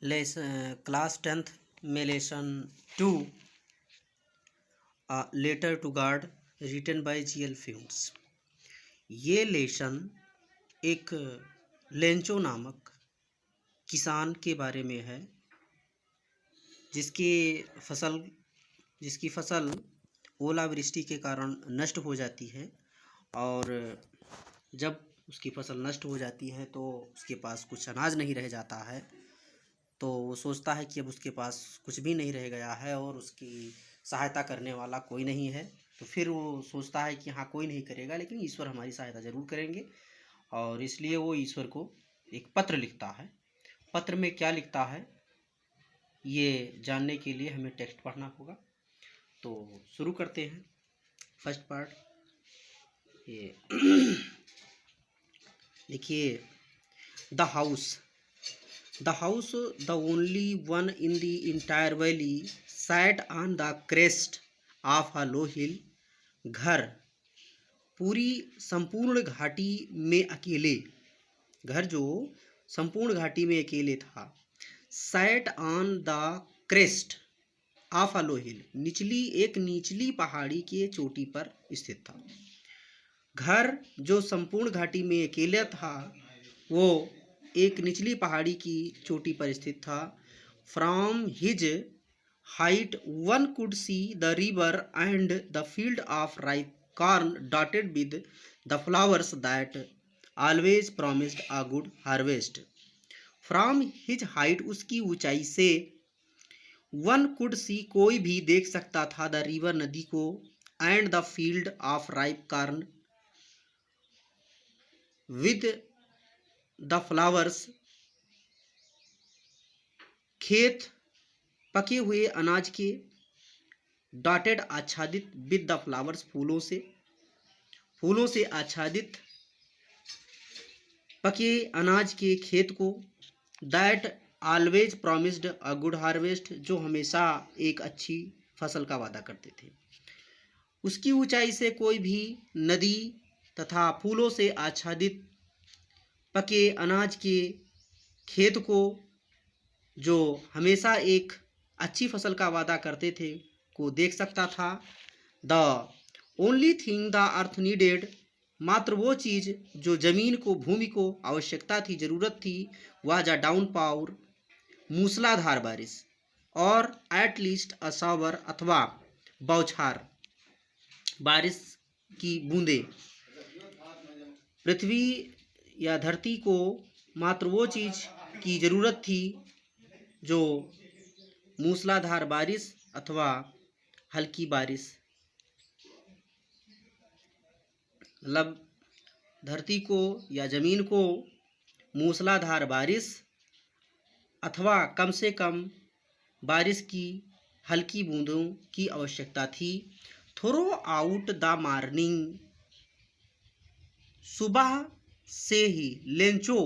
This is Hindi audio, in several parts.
क्लास 10th में lesson 2 letter to God written by G L. Fuentes. ये लेसन एक लेंचो नामक किसान के बारे में है जिसकी फसल ओलावृष्टि के कारण नष्ट हो जाती है, और जब उसकी फसल नष्ट हो जाती है तो उसके पास कुछ अनाज नहीं रह जाता है। तो वो सोचता है कि अब उसके पास कुछ भी नहीं रह गया है और उसकी सहायता करने वाला कोई नहीं है। तो फिर वो सोचता है कि हाँ, कोई नहीं करेगा लेकिन ईश्वर हमारी सहायता ज़रूर करेंगे, और इसलिए वो ईश्वर को एक पत्र लिखता है। पत्र में क्या लिखता है ये जानने के लिए हमें टेक्स्ट पढ़ना होगा। तो शुरू करते हैं। फर्स्ट पार्ट ये देखिए, the house the only one in the entire valley, sat on the crest of a low hill. घर पूरी संपूर्ण घाटी में अकेले, घर जो संपूर्ण घाटी में अकेले था। sat on the crest of a low hill, निचली पहाड़ी के चोटी पर स्थित था। घर जो संपूर्ण घाटी में अकेले था वो एक निचली पहाड़ी की चोटी पर स्थित था। From his height one could see the river and the field of ripe corn dotted with the flowers that always promised a good harvest. From his height, उसकी ऊंचाई से, वन कुड सी, कोई भी देख सकता था, द रिवर, नदी को, and the field of ripe corn, with the flowers, खेत पके हुए अनाज के, डॉटेड, आच्छादित, विद द फ्लावर्स, फूलों से आच्छादित पके अनाज के खेत को, that always promised a good harvest, जो हमेशा एक अच्छी फसल का वादा करते थे। उसकी ऊंचाई से कोई भी नदी तथा फूलों से आच्छादित पके अनाज के खेत को, जो हमेशा एक अच्छी फसल का वादा करते थे, को देख सकता था। The only thing the earth needed, मात्र वो चीज़ जो जमीन को, भूमि को आवश्यकता थी, ज़रूरत थी, वाज अ डाउन पावर, मूसलाधार बारिश, और एट लीस्ट अ शावर, अथवा बौछार बारिश की बूंदें। पृथ्वी या धरती को मात्र वो चीज़ की ज़रूरत थी जो मूसलाधार बारिश अथवा हल्की बारिश, मतलब धरती को या ज़मीन को मूसलाधार बारिश अथवा कम से कम बारिश की हल्की बूंदों की आवश्यकता थी। थ्रो आउट द मॉर्निंग, सुबह से ही, Lencho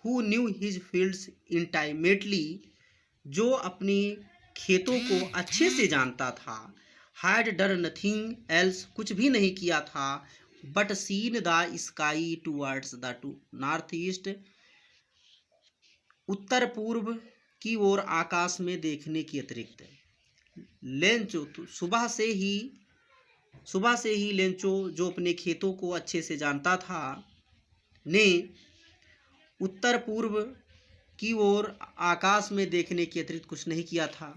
who knew his fields intimately, जो अपने खेतों को अच्छे से जानता था, हैड डन नथिंग एल्स, कुछ भी नहीं किया था, but seen the sky towards the north east, उत्तर पूर्व की ओर आकाश में देखने के अतिरिक्त। लेंचो सुबह से ही लेंचो, जो अपने खेतों को अच्छे से जानता था, ने उत्तर पूर्व की ओर आकाश में देखने के अतिरिक्त कुछ नहीं किया था।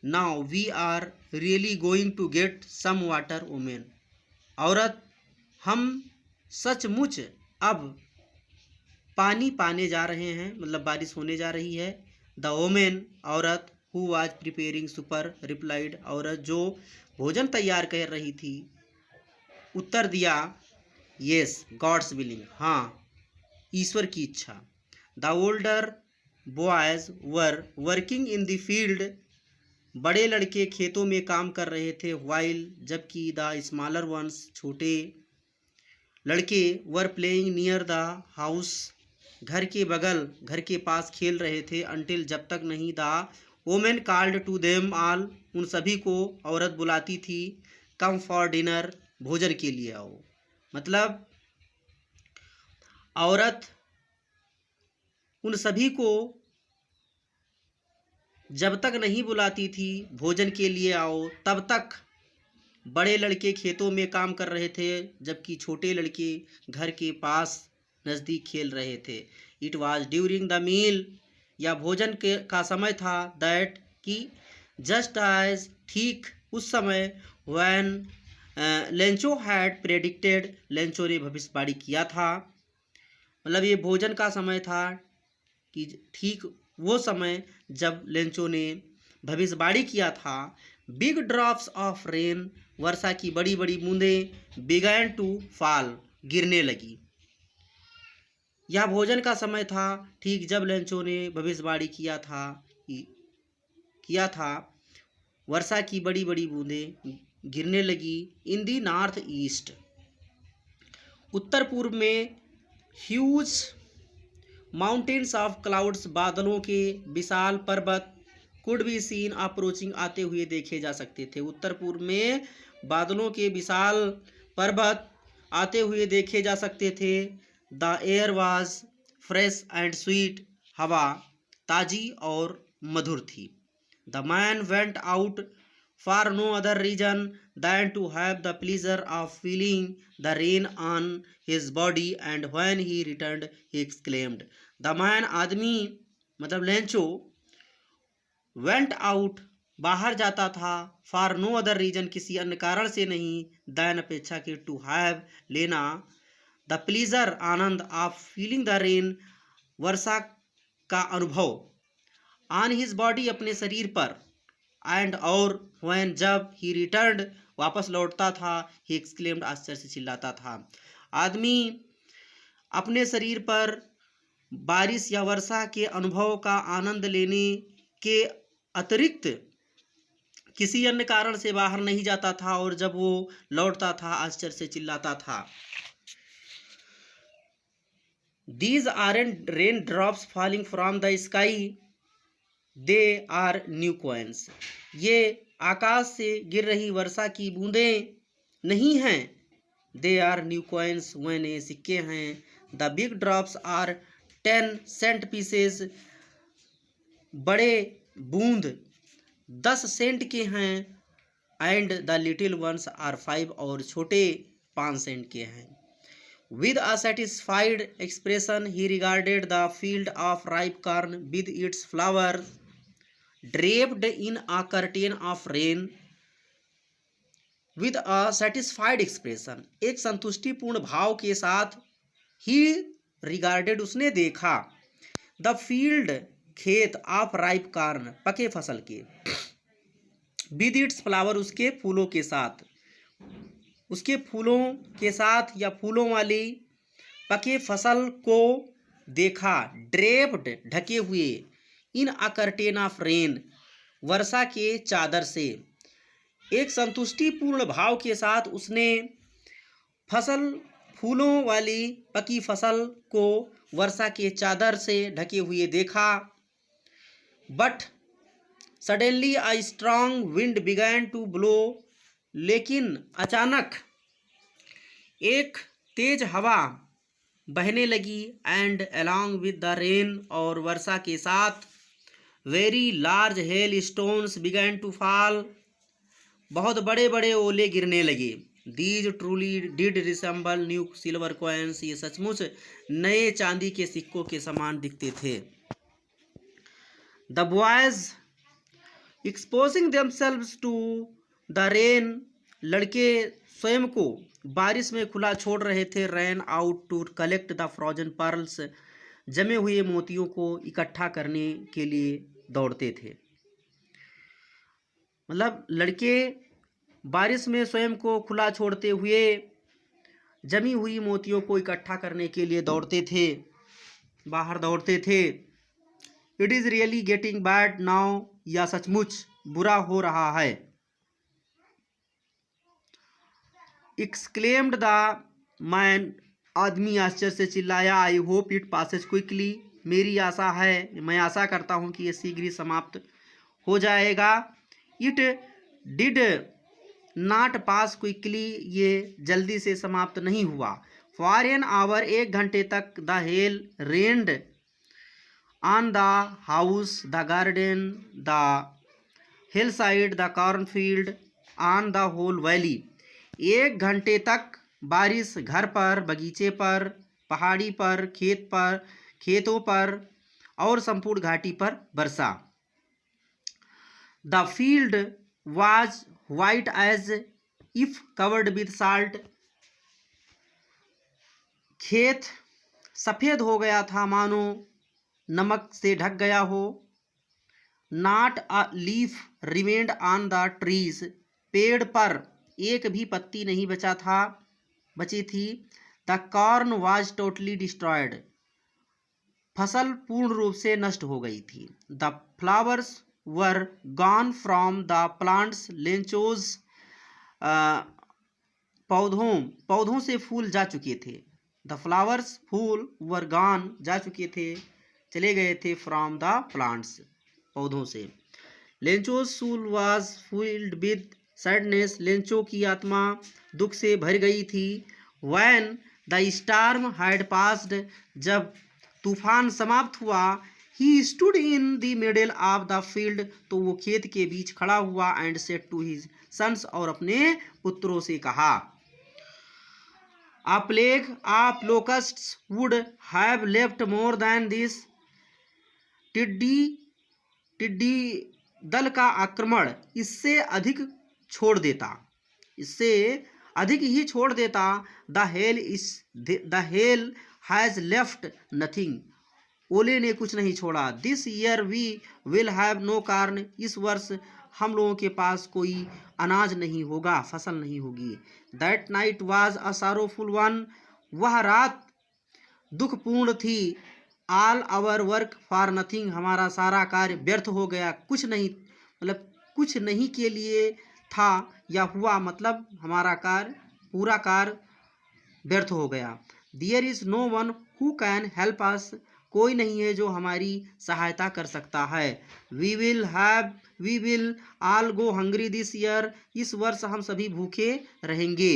Now we are really going to get some water women, औरत, हम सचमुच अब पानी पाने जा रहे हैं, मतलब बारिश होने जा रही है। द वुमेन, औरत, who was preparing super replied, औरत जो भोजन तैयार कर रही थी, उत्तर दिया, येस गॉड्स विलिंग, हाँ ईश्वर की इच्छा। The older boys were working in the field, बड़े लड़के खेतों में काम कर रहे थे। वाइल, जबकि द स्मॉलर वंस, छोटे लड़के, were playing near the house, घर के पास खेल रहे थे। अंटिल, जब तक नहीं, the woman called to them all, उन सभी को औरत बुलाती थी, कम फॉर डिनर, भोजन के लिए आओ। मतलब औरत उन सभी को जब तक नहीं बुलाती थी भोजन के लिए आओ, तब तक बड़े लड़के खेतों में काम कर रहे थे, जबकि छोटे लड़के घर के पास नज़दीक खेल रहे थे। It was during the meal, या भोजन के का समय था, दैट कि जस्ट एज, ठीक उस समय, when Lencho had predicted, Lencho ने भविष्यवाणी किया था। मतलब ये भोजन का समय था कि ठीक वो समय जब लेंचो ने भविष्यवाणी किया था। बिग ड्रॉप्स ऑफ रेन, वर्षा की बड़ी बड़ी बूंदें, बिगैन टू फॉल, गिरने लगी। यह भोजन का समय था ठीक जब लेंचो ने भविष्यवाणी किया था। वर्षा की बड़ी बड़ी बूंदें गिरने लगी। इन दी नॉर्थ ईस्ट, उत्तर पूर्व में, ह्यूज माउंटेन्स ऑफ क्लाउड्स, बादलों के विशाल पर्वत, कुड बी सीन अप्रोचिंग, आते हुए देखे जा सकते थे। उत्तर पूर्व में बादलों के विशाल पर्वत आते हुए देखे जा सकते थे। The air was fresh and sweet, हवा ताजी और मधुर थी। The man went out for no other reason than to have the pleasure of feeling the rain on his body, and when he returned he exclaimed. The man, आदमी मतलब लेंचो, वेंट आउट, बाहर जाता था, फॉर नो अदर रीजन, किसी अन्य कारण से नहीं, दैन अपेक्षा के, टू हैव, लेना, द प्लीजर, आनंद, ऑफ फीलिंग द रेन, वर्षा का अनुभव, ऑन हिज बॉडी, अपने शरीर पर, एंड और, व्हेन, जब, ही रिटर्न्ड, वापस लौटता था, ही एक्सक्लेम्ड, आश्चर्य से चिल्लाता था। आदमी अपने शरीर पर बारिश या वर्षा के अनुभव का आनंद लेने के अतिरिक्त किसी अन्य कारण से बाहर नहीं जाता था, और जब वो लौटता था आश्चर्य से चिल्लाता था। These aren't raindrops falling from the sky, they are new coins. ये आकाश से गिर रही वर्षा की बूंदें नहीं हैं, they are new coins, वह नए सिक्के हैं। The big drops are 10 cent pieces, बड़े बूंद 10 सेंट के हैं, and the little ones are 5, और छोटे 5 सेंट के हैं। With a satisfied expression, he regarded the field of ripe corn with its flowers draped in a curtain of rain. With a satisfied expression, एक संतुष्टिपूर्ण भाव के साथ, he regarded, उसने देखा, the field, खेत, of ripe corn, पके फसल के, with its flower, उसके फूलों के साथ, उसके फूलों के साथ या फूलों वाली पके फसल को देखा। ड्रेप्ड, ढके हुए, इन अ कर्टेन ऑफ रेन, वर्षा के चादर से। एक संतुष्टिपूर्ण भाव के साथ उसने फूलों वाली पकी फसल को वर्षा के चादर से ढके हुए देखा। But suddenly a strong wind began to blow, लेकिन अचानक एक तेज हवा बहने लगी, and along with the rain, और वर्षा के साथ, very large hail stones began to fall, बहुत बड़े बड़े ओले गिरने लगे। These truly did resemble new silver coins, ये सचमुच नए चांदी के सिक्कों के समान दिखते थे। The boys exposing themselves to the rain, लड़के स्वयं को बारिश में खुला छोड़ रहे थे। Ran out to collect the frozen pearls, जमे हुए मोतियों को इकट्ठा करने के लिए दौड़ते थे। मतलब लड़के बारिश में स्वयं को खुला छोड़ते हुए जमी हुई मोतियों को इकट्ठा करने के लिए दौड़ते थे, बाहर दौड़ते थे। It is really getting bad now, या सचमुच बुरा हो रहा है। एक्सक्लेम्ड द मैन, आदमी आश्चर्य से चिल्लाया। I hope it passes quickly, मेरी आशा है, मैं आशा करता हूँ कि ये शीघ्र ही समाप्त हो जाएगा। It did not pass quickly, ये जल्दी से समाप्त नहीं हुआ। फॉर एन आवर, 1 घंटे तक, the hail rained, on the house, the garden, the hillside, the cornfield, on the whole valley. 1 घंटे तक बारिश घर पर, बगीचे पर, पहाड़ी पर, खेतों पर और संपूर्ण घाटी पर बरसा। The field was white as if covered with salt. खेत सफ़ेद हो गया था मानो नमक से ढक गया हो। Not a leaf remained on the trees. पेड़ पर एक भी पत्ती नहीं बची थी। The corn was totally destroyed. फसल पूर्ण रूप से नष्ट हो गई थी। The flowers were gone from the plants. Lencho's पौधों से फूल जा चुके थे। द फ्लावर्स फूल वर गॉन जा चुके थे, चले गए थे, फ्रॉम द प्लांट्स पौधों से। Lencho's soul was filled with sadness. Lencho की आत्मा दुख से भर गई थी। When the storm had passed. जब तूफान समाप्त हुआ। He stood in the middle of the field. तो वो खेत के बीच खड़ा हुआ। And said to his sons. और अपने पुत्रों से कहा। A plague of locusts would have left more than this। टिड्डी दल का आक्रमण इससे अधिक ही छोड़ देता। The hail has left nothing. ओले ने कुछ नहीं छोड़ा। This year we will have no corn. इस वर्ष हम लोगों के पास कोई अनाज नहीं होगा, फसल नहीं होगी। That night was a sorrowful one. वह रात दुखपूर्ण थी। All our work for nothing. हमारा सारा कार्य व्यर्थ हो गया। कुछ नहीं के लिए था या हुआ, मतलब हमारा पूरा कार्य व्यर्थ हो गया। There is no one who can help us. कोई नहीं है जो हमारी सहायता कर सकता है। We will all go hungry this year. इस वर्ष हम सभी भूखे रहेंगे।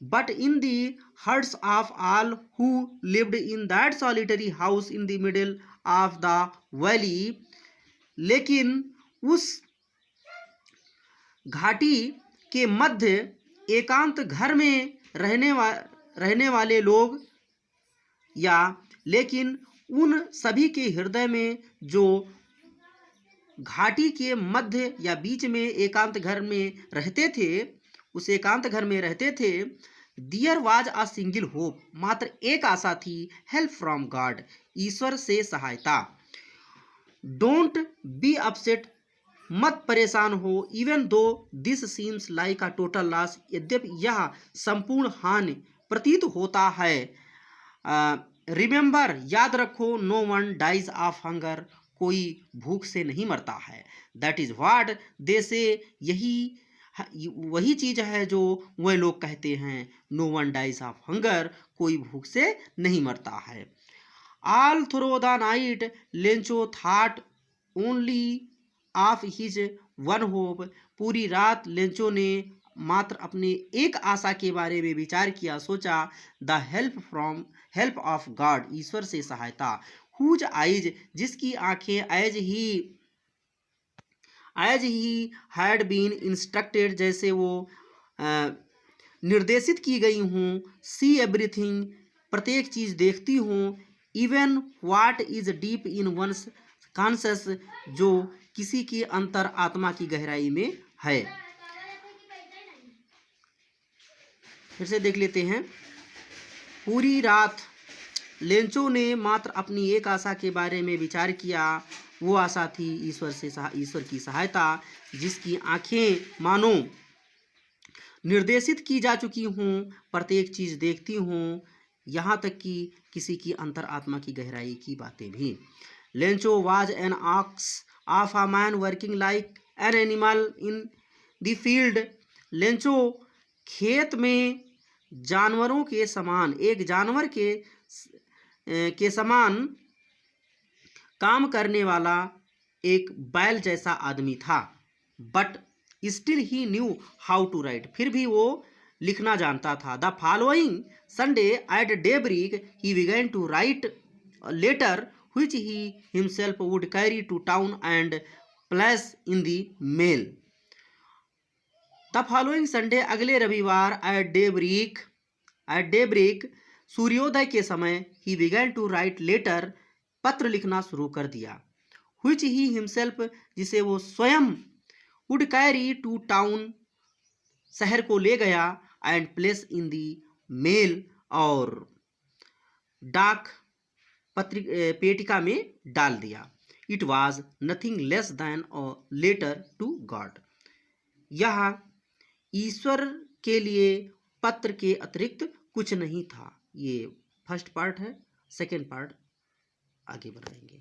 But in the hearts of all who lived in that solitary house in the middle of the valley। लेकिन उस घाटी के मध्य एकांत घर में रहने वाले लोग, या लेकिन उन सभी के हृदय में जो घाटी के मध्य या बीच में एकांत घर में रहते थे, उस एकांत घर में रहते थे। There was a single hope। मात्र एक आशा थी। Help from God. ईश्वर से सहायता। Don't be upset. मत परेशान हो। Even though this seems like a total loss. यद्यपि यह संपूर्ण हानि प्रतीत होता है। रिमेंबर याद रखो। No one dies of hunger. कोई भूख से नहीं मरता है। दैट इज व्हाट दे से। वही चीज़ है जो वह लोग कहते हैं। No one dies of hunger. कोई भूख से नहीं मरता है। All through the night Lencho thought only of his one hope. पूरी रात लेंचो ने मात्र अपने एक आशा के बारे में विचार किया, सोचा। The help of God. ईश्वर से सहायता। Whose eyes. जिसकी आंखें as he had been instructed. जैसे वो निर्देशित की गई हूँ। See everything. प्रत्येक चीज़ देखती हूँ। Even what is deep in one's conscious. जो किसी की अंतर आत्मा की गहराई में है। फिर से देख लेते हैं। पूरी रात लेंचो ने मात्र अपनी एक आशा के बारे में विचार किया। वो आशा थी ईश्वर की सहायता। जिसकी आंखें मानो निर्देशित की जा चुकी हूँ। प्रत्येक चीज़ देखती हूँ, यहाँ तक कि किसी की अंतर आत्मा की गहराई की बातें भी। Lencho was an ox of a man working like an animal in the field. Lencho खेत में जानवरों के समान, एक जानवर के समान काम करने वाला एक बैल जैसा आदमी था। But still he knew how to write. फिर भी वो लिखना जानता था। The following Sunday at daybreak he began to write letter which he himself would carry to town and place in the mail. The following Sunday, अगले रविवार at daybreak सूर्योदय के समय he began to write letter, पत्र लिखना शुरू कर दिया, which he himself, जिसे वो स्वयं would carry to town, शहर को ले गया, and place in the mail, और डाक पेटिका में डाल दिया. It was nothing less than a letter to God. यह ईश्वर के लिए पत्र के अतिरिक्त कुछ नहीं था. ये फर्स्ट पार्ट है. सेकेंड पार्ट आगे बढ़ाएंगे.